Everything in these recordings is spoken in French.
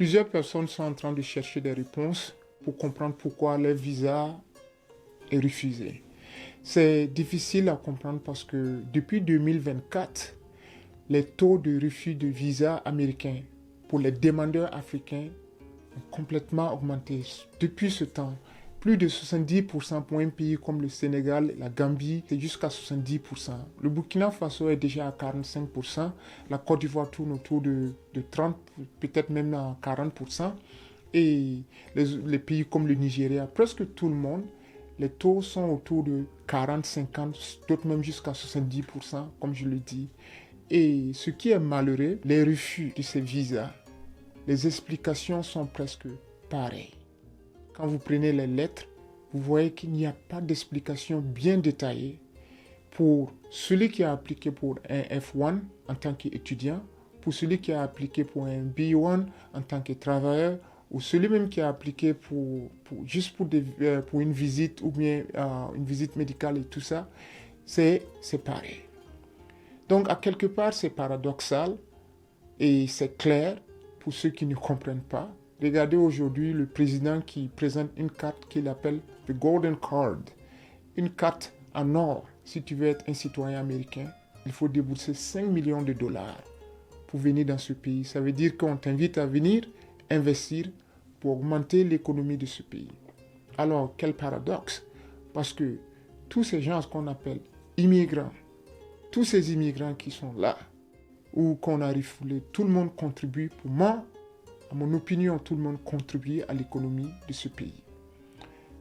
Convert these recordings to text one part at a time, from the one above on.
Plusieurs personnes sont en train de chercher des réponses pour comprendre pourquoi leur visa est refusé. C'est difficile à comprendre parce que depuis 2024, les taux de refus de visa américains pour les demandeurs africains ont complètement augmenté. Depuis ce temps, plus de 70% pour un pays comme le Sénégal, la Gambie, c'est jusqu'à 70%. Le Burkina Faso est déjà à 45%. La Côte d'Ivoire tourne autour de 30%, peut-être même à 40%. Et les pays comme le Nigeria, presque tout le monde, les taux sont autour de 40, 50, d'autres même jusqu'à 70%, comme je le dis. Et ce qui est malheureux, les refus de ces visas, les explications sont presque pareilles. Quand vous prenez les lettres, vous voyez qu'il n'y a pas d'explication bien détaillée pour celui qui a appliqué pour un F1 en tant qu'étudiant, pour celui qui a appliqué pour un B1 en tant que travailleur, ou celui même qui a appliqué juste pour une visite ou bien une visite médicale et tout ça, c'est pareil. Donc, à quelque part, c'est paradoxal et c'est clair pour ceux qui ne comprennent pas. Regardez aujourd'hui le président qui présente une carte qu'il appelle the Golden Card. Une carte en or. Si tu veux être un citoyen américain, il faut débourser 5 millions de dollars pour venir dans ce pays. Ça veut dire qu'on t'invite à venir investir pour augmenter l'économie de ce pays. Alors, quel paradoxe. Parce que tous ces gens qu'on appelle immigrants, tous ces immigrants qui sont là, ou qu'on a refoulés, tout le monde contribue. Pour moi, à mon opinion, tout le monde contribue à l'économie de ce pays.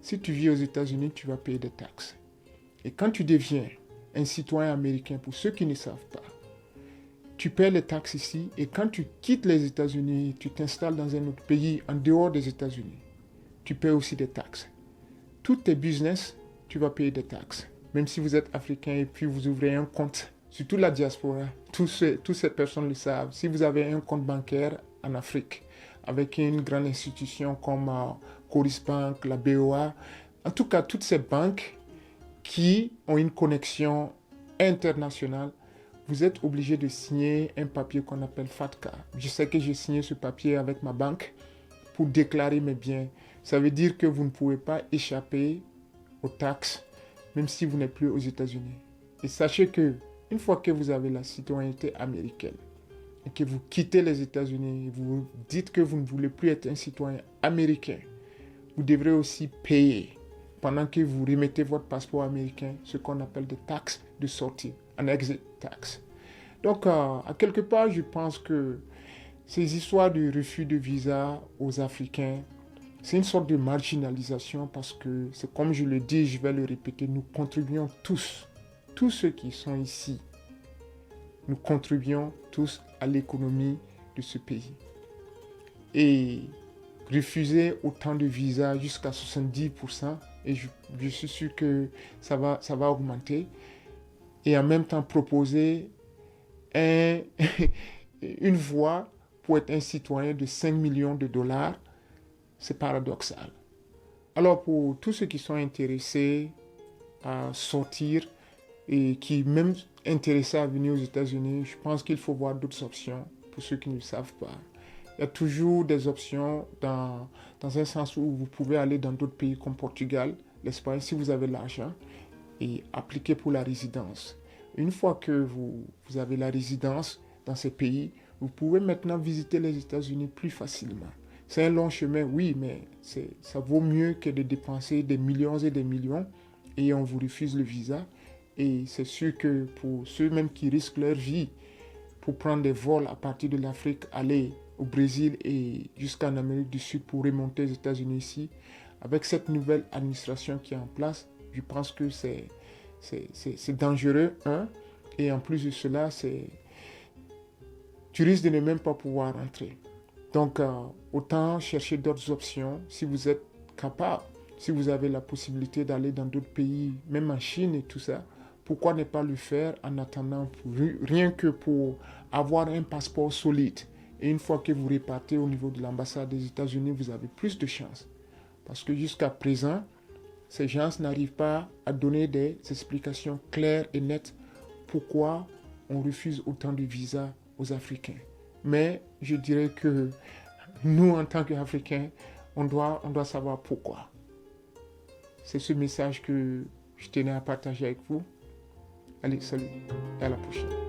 Si tu vis aux États-Unis, tu vas payer des taxes. Et quand tu deviens un citoyen américain, pour ceux qui ne savent pas, tu paies les taxes ici et quand tu quittes les États-Unis, tu t'installes dans un autre pays en dehors des États-Unis, tu paies aussi des taxes. Tous tes business, tu vas payer des taxes. Même si vous êtes africain et puis vous ouvrez un compte, surtout la diaspora, toutes ces personnes le savent. Si vous avez un compte bancaire en Afrique, avec une grande institution comme Coris Bank, la BOA, en tout cas toutes ces banques qui ont une connexion internationale, vous êtes obligé de signer un papier qu'on appelle FATCA. Je sais que j'ai signé ce papier avec ma banque pour déclarer mes biens. Ça veut dire que vous ne pouvez pas échapper aux taxes, même si vous n'êtes plus aux États-Unis. Et sachez que une fois que vous avez la citoyenneté américaine et que vous quittez les États-Unis, vous dites que vous ne voulez plus être un citoyen américain, vous devrez aussi payer pendant que vous remettez votre passeport américain ce qu'on appelle des taxes de sortie, un exit tax. Donc, à quelque part, je pense que ces histoires de refus de visa aux Africains, c'est une sorte de marginalisation parce que c'est comme je le dis, je vais le répéter, nous contribuons tous ceux qui sont ici, nous contribuons tous à l'économie de ce pays. Et refuser autant de visas jusqu'à 70%, et je suis sûr que ça va augmenter, et en même temps proposer une voie pour être un citoyen de 5 millions de dollars, c'est paradoxal. Alors pour tous ceux qui sont intéressés à sortir et qui même intéressés à venir aux États-Unis, je pense qu'il faut voir d'autres options pour ceux qui ne le savent pas. Il y a toujours des options dans un sens où vous pouvez aller dans d'autres pays comme Portugal, l'Espagne, si vous avez l'argent, et appliquer pour la résidence. Une fois que vous avez la résidence dans ces pays, vous pouvez maintenant visiter les États-Unis plus facilement. C'est un long chemin, oui, mais ça vaut mieux que de dépenser des millions et des millions et on vous refuse le visa. Et c'est sûr que pour ceux même qui risquent leur vie pour prendre des vols à partir de l'Afrique, aller au Brésil et jusqu'en Amérique du Sud pour remonter aux États-Unis ici, avec cette nouvelle administration qui est en place, je pense que c'est dangereux, hein? Et en plus de cela, tu risques de ne même pas pouvoir rentrer. Donc, autant chercher d'autres options si vous êtes capable, si vous avez la possibilité d'aller dans d'autres pays, même en Chine et tout ça. Pourquoi ne pas le faire en attendant, rien que pour avoir un passeport solide. Et une fois que vous repartez au niveau de l'ambassade des États-Unis, vous avez plus de chances. Parce que jusqu'à présent, ces gens n'arrivent pas à donner des explications claires et nettes pourquoi on refuse autant de visas aux Africains. Mais je dirais que nous, en tant qu'Africains, on doit savoir pourquoi. C'est ce message que je tenais à partager avec vous. Allez, salut et à la prochaine.